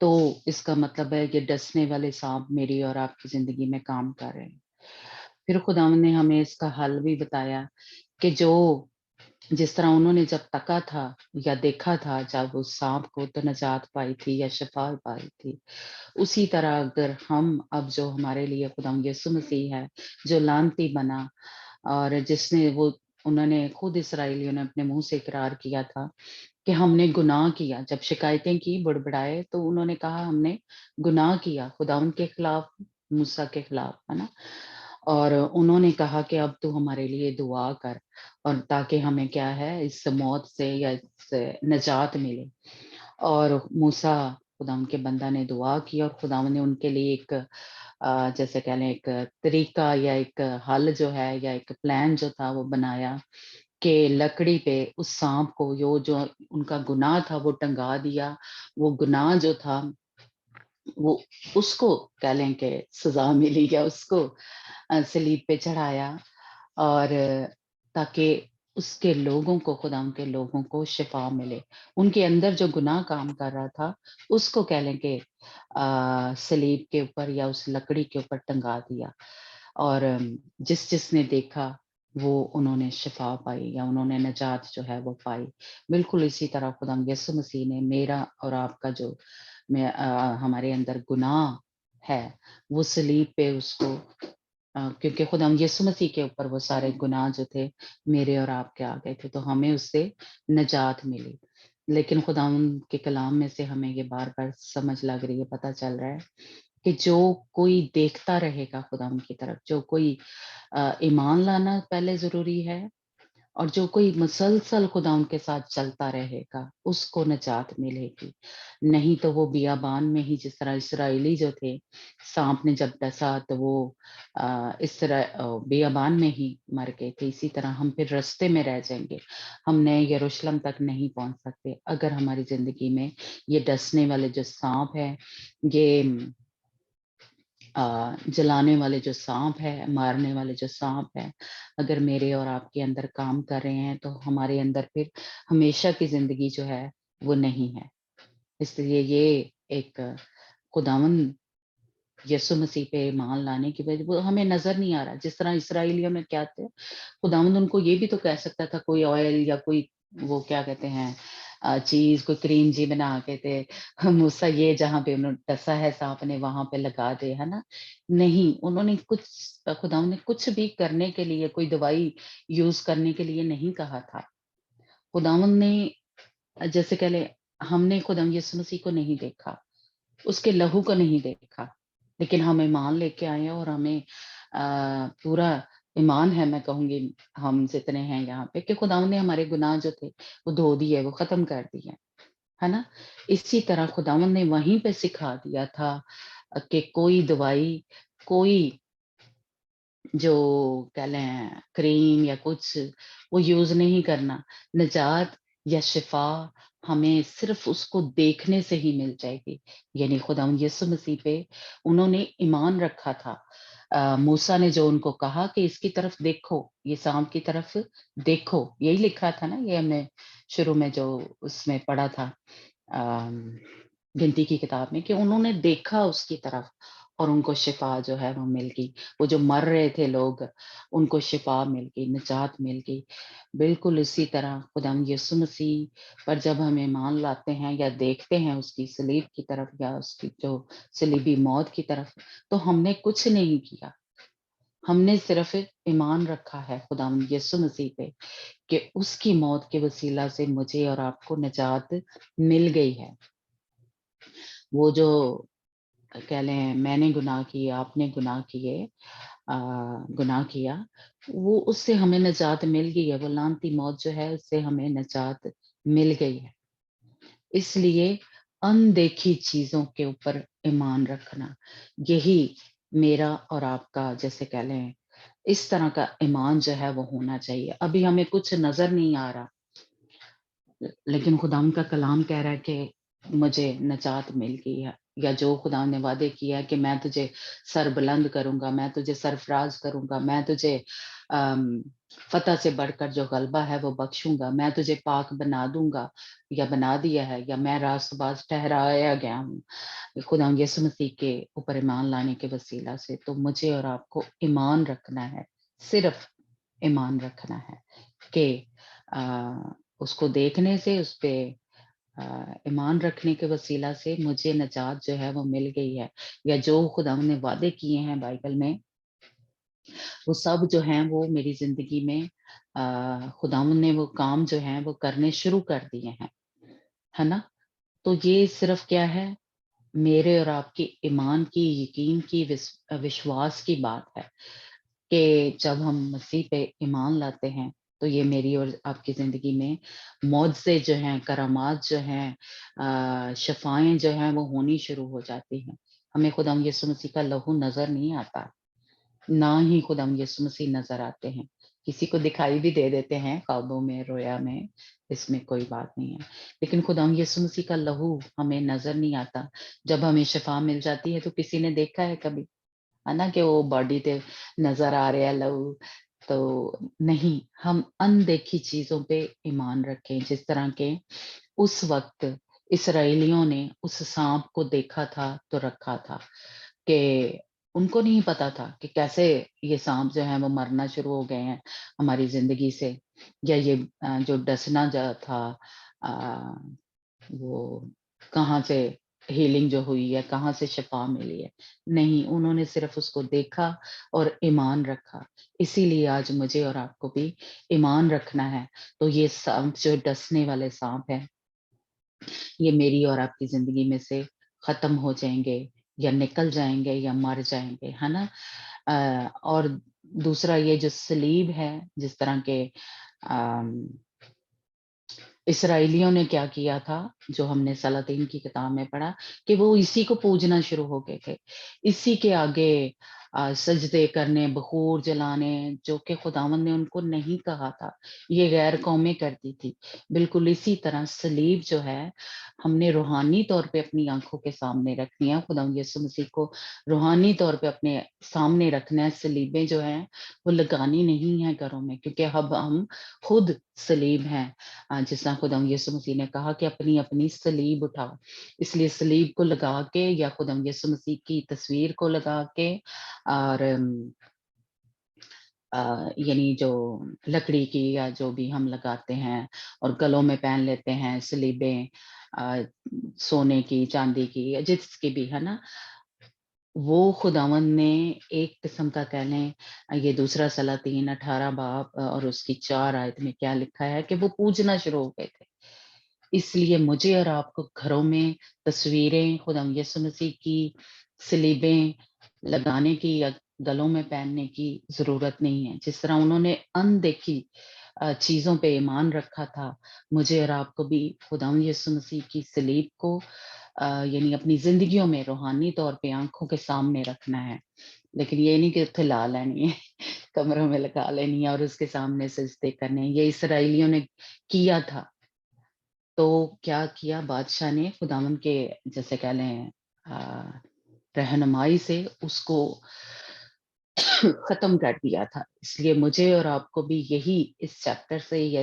تو اس کا مطلب ہے یہ ڈسنے والے سانپ میری اور آپ کی زندگی میں کام کر رہے ہیں۔ پھر خداوند نے ہمیں اس کا حل بھی بتایا کہ جس طرح انہوں نے جب تکا تھا یا دیکھا تھا جب اس سانپ کو تو نجات پائی تھی یا شفا پائی تھی، اسی طرح اگر ہم اب جو ہمارے لیے خداوند یسوع مسیح ہے جو لعنتی بنا اور جس نے انہوں نے خود اسرائیلیوں نے اپنے منہ سے اقرار کیا تھا کہ ہم نے گناہ کیا، جب شکایتیں کی بڑبڑائے تو انہوں نے کہا ہم نے گناہ کیا خداوند کے خلاف، موسیٰ کے خلاف، ہے نا، اور انہوں نے کہا کہ اب تو ہمارے لیے دعا کر اور تاکہ ہمیں کیا ہے اس موت سے یا اس سے نجات ملے۔ اور موسیٰ خداوند کے بندہ نے دعا کی اور خداوند نے ان کے لیے ایک جیسے کہہ لیں ایک طریقہ یا ایک حل جو ہے یا ایک پلان جو تھا وہ بنایا کہ لکڑی پہ اس سانپ کو جو ان کا گناہ تھا وہ ٹنگا دیا، وہ گناہ جو تھا وہ اس کو کہہ لیں کہ سزا ملی یا اس کو صلیب پہ چڑھایا، اور تاکہ اس کے لوگوں کو خدا کے لوگوں کو شفا ملے، ان کے اندر جو گناہ کام کر رہا تھا اس کو کہہ لیں کہ صلیب کے اوپر یا اس لکڑی کے اوپر ٹنگا دیا، اور جس نے دیکھا وہ انہوں نے شفا پائی یا انہوں نے نجات جو ہے وہ پائی۔ بالکل اسی طرح خدا یسوع مسیح نے میرا اور آپ کا جو ہمارے اندر گناہ ہے وہ صلیب پہ اس کو کیونکہ خدا یسوع مسیح کے اوپر وہ سارے گناہ جو تھے میرے اور آپ کے آ گئے تھے، تو ہمیں اس سے نجات ملی۔ لیکن خدا کے کلام میں سے ہمیں یہ بار بار سمجھ لگ رہی ہے، پتہ چل رہا ہے کہ جو کوئی دیکھتا رہے گا خدا کی طرف، جو کوئی ایمان لانا پہلے ضروری ہے، اور جو کوئی مسلسل خدا ان کے ساتھ چلتا رہے گا اس کو نجات ملے گی، نہیں تو وہ بیابان میں ہی جس طرح اسرائیلی جو تھے سانپ نے جب ڈسا تو وہ اس طرح بیابان میں ہی مر گئے تھے، اسی طرح ہم پھر رستے میں رہ جائیں گے، ہم نئے یروشلم تک نہیں پہنچ سکتے اگر ہماری زندگی میں یہ ڈسنے والے جو سانپ ہے، یہ جلانے والے جو سانپ ہے، مارنے والے جو سانپ ہے، اگر میرے اور آپ کے اندر کام کر رہے ہیں تو ہمارے اندر پھر ہمیشہ کی زندگی جو ہے وہ نہیں ہے۔ اس لیے یہ ایک خداوند یسوع مسیح پہ ایمان لانے کی وجہ وہ ہمیں نظر نہیں آ رہا، جس طرح اسرائیلیوں میں کیا تھے، خداوند ان کو یہ بھی تو کہہ سکتا تھا کوئی آئل یا کوئی وہ کیا کہتے ہیں چیز، کوئی کریم جی بنا کے تھے موسیٰ یہ جہاں پہ انہوں نے ڈسا ہے سانپ نے وہاں پہ لگا دے، ہے نا، نہیں، انہوں نے خداوند نے کچھ بھی کرنے کے لیے کوئی دوائی یوز کرنے کے لیے نہیں کہا تھا۔ خداوند نے جیسے کہ ہم نے خداوند یسوع مسیح کو نہیں دیکھا، اس کے لہو کو نہیں دیکھا، لیکن ہم ایمان لے کے آئے ہیں اور ہمیں پورا ایمان ہے، میں کہوں گی ہم جتنے ہیں یہاں پہ، کہ خداوند نے ہمارے گناہ جو تھے وہ دھو دیے، وہ ختم کر دیے، ہے نا۔ اسی طرح خداوند نے وہیں پہ سکھا دیا تھا کہ کوئی دوائی، کوئی جو کہہ لیں کریم یا کچھ وہ یوز نہیں کرنا، نجات یا شفا ہمیں صرف اس کو دیکھنے سے ہی مل جائے گی، یعنی خداوند یسوع مسیح پہ انہوں نے ایمان رکھا تھا۔ موسیٰ نے جو ان کو کہا کہ اس کی طرف دیکھو، یہ سانپ کی طرف دیکھو، یہی لکھا تھا نا، یہ ہم نے شروع میں جو اس میں پڑھا تھا گنتی کی کتاب میں، کہ انہوں نے دیکھا اس کی طرف اور ان کو شفا جو ہے وہ مل گئی، وہ جو مر رہے تھے لوگ ان کو شفا مل گئی، نجات مل گئی۔ بالکل اسی طرح خداوند یسوع مسیح پر جب ہم ایمان لاتے ہیں یا دیکھتے ہیں اس کی صلیب کی طرف یا اس کی جو صلیبی موت کی طرف، تو ہم نے کچھ نہیں کیا، ہم نے صرف ایمان رکھا ہے خداوند یسوع مسیح پہ کہ اس کی موت کے وسیلہ سے مجھے اور آپ کو نجات مل گئی ہے۔ وہ جو کہہ لیں میں نے گناہ کیے، آپ نے گناہ کیے، گناہ کیا، وہ اس سے ہمیں نجات مل گئی ہے، وہ لعنتی موت جو ہے اس سے ہمیں نجات مل گئی ہے۔ اس لیے اندیکھی چیزوں کے اوپر ایمان رکھنا، یہی میرا اور آپ کا جیسے کہہ لیں اس طرح کا ایمان جو ہے وہ ہونا چاہیے۔ ابھی ہمیں کچھ نظر نہیں آ رہا، لیکن خدا کا کلام کہہ رہا ہے کہ مجھے نجات مل گئی ہے، یا جو خدا نے وعدے کیا ہے کہ میں تجھے سر بلند کروں گا، میں تجھے سرفراز کروں گا، میں تجھے فتح سے بڑھ کر جو غلبہ ہے وہ بخشوں گا، میں تجھے پاک بنا دوں گا یا بنا دیا ہے، یا میں راست باز ٹھہرایا گیا ہوں خدا یسوع مسیح کے اوپر ایمان لانے کے وسیلہ سے۔ تو مجھے اور آپ کو ایمان رکھنا ہے، صرف ایمان رکھنا ہے کہ اس کو دیکھنے سے، اس پہ ایمان رکھنے کے وسیلہ سے مجھے نجات جو ہے وہ مل گئی ہے، یا جو خدا نے وعدے کیے ہیں بائبل میں وہ سب جو ہیں وہ میری زندگی میں خداوند نے وہ کام جو ہیں وہ کرنے شروع کر دیے ہیں، ہے نا۔ تو یہ صرف کیا ہے، میرے اور آپ کی ایمان کی، یقین کی، وشواس کی بات ہے کہ جب ہم مسیح پہ ایمان لاتے ہیں تو یہ میری اور آپ کی زندگی میں معجزے جو ہیں، کرامات جو ہیں، شفائیں جو ہیں وہ ہونی شروع ہو جاتی ہیں۔ ہمیں خدا یسوع مسیح کا لہو نظر نہیں آتا، نہ ہی خدا یسوع مسیح نظر آتے ہیں، کسی کو دکھائی بھی دے دیتے ہیں خوابوں میں، رویا میں، اس میں کوئی بات نہیں ہے، لیکن خدا یسوع مسیح کا لہو ہمیں نظر نہیں آتا۔ جب ہمیں شفا مل جاتی ہے تو کسی نے دیکھا ہے کبھی، ہے نا، کہ وہ باڈی تے نظر آ رہا ہے لہو؟ تو نہیں، ہم اندیکھی چیزوں پہ ایمان رکھیں، جس طرح کے اس وقت اسرائیلیوں نے اس سانپ کو دیکھا تھا تو رکھا تھا، کہ ان کو نہیں پتا تھا کہ کیسے یہ سانپ جو ہیں وہ مرنا شروع ہو گئے ہیں ہماری زندگی سے، یا یہ جو ڈسنا جو تھا وہ کہاں سے ہیلنگ جو ہوئی ہے، کہاں سے شفا ملی ہے۔ نہیں، انہوں نے صرف اس کو دیکھا اور ایمان رکھا۔ اسی لیے آج مجھے اور آپ کو بھی ایمان رکھنا ہے۔ تو یہ سانپ جو ڈسنے والے سانپ ہے، یہ میری اور آپ کی زندگی میں سے ختم ہو جائیں گے، یا نکل جائیں گے، یا مر جائیں گے، ہے نا۔ اور دوسرا یہ جو صلیب ہے، جس طرح کے اسرائیلیوں نے کیا کیا تھا، جو ہم نے سلاطین کی کتاب میں پڑھا، کہ وہ اسی کو پوجنا شروع ہو گئے تھے، اسی کے آگے سجدے کرنے، بخور جلانے، جو کہ خداوند نے ان کو نہیں کہا تھا، یہ غیر قومیں کرتی تھی۔ بالکل اسی طرح صلیب جو ہے، ہم نے روحانی طور پہ اپنی آنکھوں کے سامنے رکھنی ہے، خداوند یسوع مسیح کو روحانی طور پہ اپنے سامنے رکھنا ہے۔ صلیبیں جو ہیں وہ لگانی نہیں ہیں گھروں میں، کیونکہ اب ہم خود صلیب ہیں، جس طرح خدا یسوع مسیح نے کہا کہ اپنی اپنی صلیب اٹھاؤ، اس لیے صلیب کو لگا کے، یا خدا یسوع مسیح کی تصویر کو لگا کے، اور یعنی جو لکڑی کی یا جو بھی ہم لگاتے ہیں اور گلوں میں پہن لیتے ہیں صلیبیں، سونے کی، چاندی کی، یا جس کی بھی، ہے نا، وہ خداوند نے ایک قسم کا کہہ لیں، یہ دوسرا سلاطین 18 باب اور اس کی 4 آیت میں کیا لکھا ہے کہ وہ پوجنا شروع ہو گئے تھے۔ اس لیے مجھے اور آپ کو گھروں میں تصویریں خدا یسوع مسیح کی، صلیبیں لگانے کی یا گلوں میں پہننے کی ضرورت نہیں ہے۔ جس طرح انہوں نے اندیکھی چیزوں پہ ایمان رکھا تھا، مجھے اور آپ کو بھی خدا یسوع مسیح کی صلیب کو یعنی اپنی زندگیوں میں روحانی طور پہ آنکھوں کے سامنے رکھنا ہے، لیکن یہ نہیں کہ اتنے لا لینی ہے، کمروں میں لگا لینی ہے اور اس کے سامنے سجدے کرنے ہیں۔ یہ اسرائیلیوں نے کیا تھا، تو کیا کیا بادشاہ نے خداوند کے جیسے کہہ لیں رہنمائی سے اس کو ختم کر دیا تھا۔ اس لیے مجھے اور آپ کو بھی یہی اس چیپٹر سے یا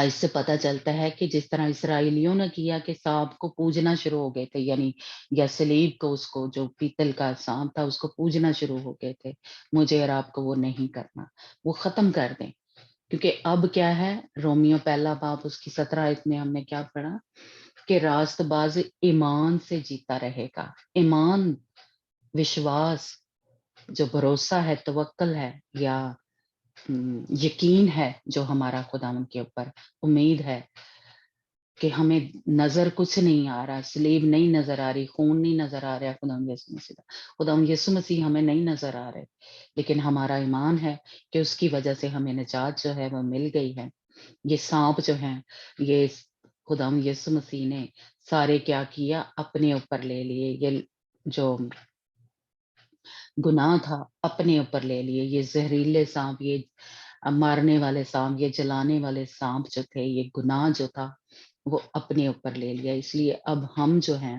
اس سے پتہ چلتا ہے کہ جس طرح اسرائیلیوں نے کیا کہ سانپ کو پوجنا شروع ہو گئے تھے، یعنی یا صلیب کو، اس کو جو پیتل کا سانپ تھا اس کو پوجنا شروع ہو گئے تھے، مجھے اور آپ کو وہ نہیں کرنا، وہ ختم کر دیں۔ کیونکہ اب کیا ہے، رومیو پہلا باب اس کی 17 آیت میں ہم نے کیا پڑھا کہ راست باز ایمان سے جیتا رہے گا۔ ایمان، وشواس، جو بھروسہ ہے، توکل ہے، یا یقین ہے جو ہمارا خداوند کے اوپر، امید ہے کہ ہمیں نظر کچھ نہیں آ رہا، صلیب نہیں نظر آ رہی، خون نہیں نظر آ رہا خداوند یسوع مسیح کا، خداوند یسوع مسیح ہمیں نہیں نظر آ رہے، لیکن ہمارا ایمان ہے کہ اس کی وجہ سے ہمیں نجات جو ہے وہ مل گئی ہے۔ یہ سانپ جو ہیں، یہ خداوند یسوع مسیح نے سارے کیا کیا، اپنے اوپر لے لیے، یہ جو گناہ تھا اپنے اوپر لے لیے، یہ زہریلے سانپ، یہ مارنے والے سانپ، یہ جلانے والے سانپ جو تھے، یہ گناہ جو تھا وہ اپنے اوپر لے لیا۔ اس لیے اب ہم جو ہیں